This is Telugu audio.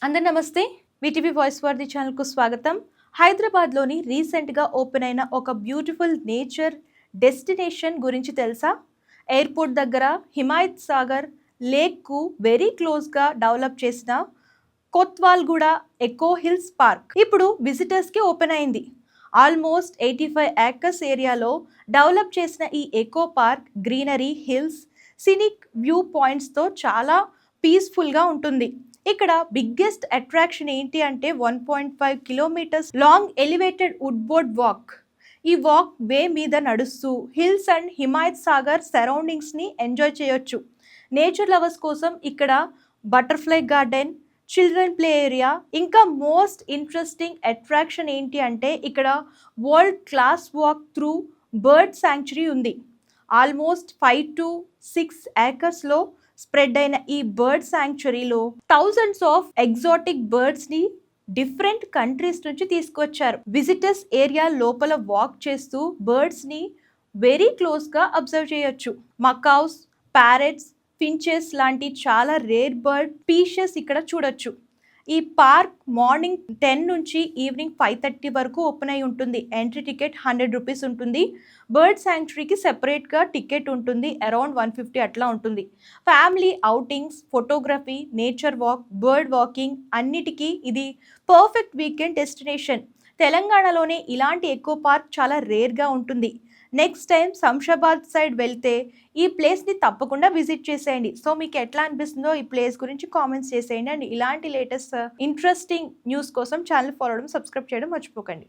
అందరు నమస్తే. విటీవీ వాయిస్ వర్ది ఛానల్కు స్వాగతం. హైదరాబాద్లోని రీసెంట్గా ఓపెన్ అయిన ఒక బ్యూటిఫుల్ నేచర్ డెస్టినేషన్ గురించి తెలుసా? ఎయిర్పోర్ట్ దగ్గర హిమాయత్ సాగర్ లేక్కు వెరీ క్లోజ్గా డెవలప్ చేసిన కొత్వాల్గూడ ఎకో హిల్స్ పార్క్ ఇప్పుడు విజిటర్స్కి ఓపెన్ అయింది. ఆల్మోస్ట్ 85 ఏకర్స్ ఏరియాలో డెవలప్ చేసిన ఈ eco park greenery, hills, scenic view పాయింట్స్తో చాలా పీస్ఫుల్గా ఉంటుంది. ఇక్కడ బిగ్గెస్ట్ అట్రాక్షన్ ఏంటి అంటే 1.5 kilometres long elevated wood board walk. ఈ వాక్ వే మీద నడుస్తూ హిల్స్ అండ్ హిమాయత్ సాగర్ సరౌండింగ్స్ని ఎంజాయ్ చేయొచ్చు. నేచర్ లవర్స్ కోసం ఇక్కడ butterfly garden, children play area, ఇంకా మోస్ట్ ఇంట్రెస్టింగ్ అట్రాక్షన్ ఏంటి అంటే ఇక్కడ world class walk through bird sanctuary ఉంది. ఆల్మోస్ట్ 5 to 6 ఏకర్స్లో స్ప్రెడ్ అయిన ఈ బర్డ్ శాంక్చురీలో థౌజండ్స్ ఆఫ్ ఎగ్జాటిక్ బర్డ్స్ని డిఫరెంట్ కంట్రీస్ నుంచి తీసుకొచ్చారు. విజిటర్స్ ఏరియా లోపల వాక్ చేస్తూ బర్డ్స్ని వెరీ క్లోజ్గా అబ్జర్వ్ చేయొచ్చు. మకావ్స్, ప్యారెట్స్, ఫించెస్ లాంటి చాలా రేర్ బర్డ్ స్పీషియస్ ఇక్కడ చూడొచ్చు. ఈ పార్క్ మార్నింగ్ 10 నుంచి ఈవినింగ్ 5:30 వరకు ఓపెన్ అయి ఉంటుంది. ఎంట్రీ టికెట్ 100 రూపీస్ ఉంటుంది. బర్డ్ శాంక్చురీకి సెపరేట్గా టికెట్ ఉంటుంది, అరౌండ్ 150 అట్లా ఉంటుంది. Family outings, photography, nature walk, bird walking అన్నిటికీ ఇది పర్ఫెక్ట్ వీకెండ్ డెస్టినేషన్. తెలంగాణలోనే ఇలాంటి ఎకో పార్క్ చాలా రేర్గా ఉంటుంది. నెక్స్ట్ టైం శంషాబాద్ సైడ్ వెళ్తే ఈ ప్లేస్ని తప్పకుండా విజిట్ చేసేయండి. సో మీకు ఎట్లా అనిపిస్తుందో ఈ ప్లేస్ గురించి కామెంట్స్ చేసేయండి. అండ్ ఇలాంటి లేటెస్ట్ ఇంట్రెస్టింగ్ న్యూస్ కోసం ఛానల్ ఫాలో అవడం, సబ్స్క్రైబ్ చేయడం మర్చిపోకండి.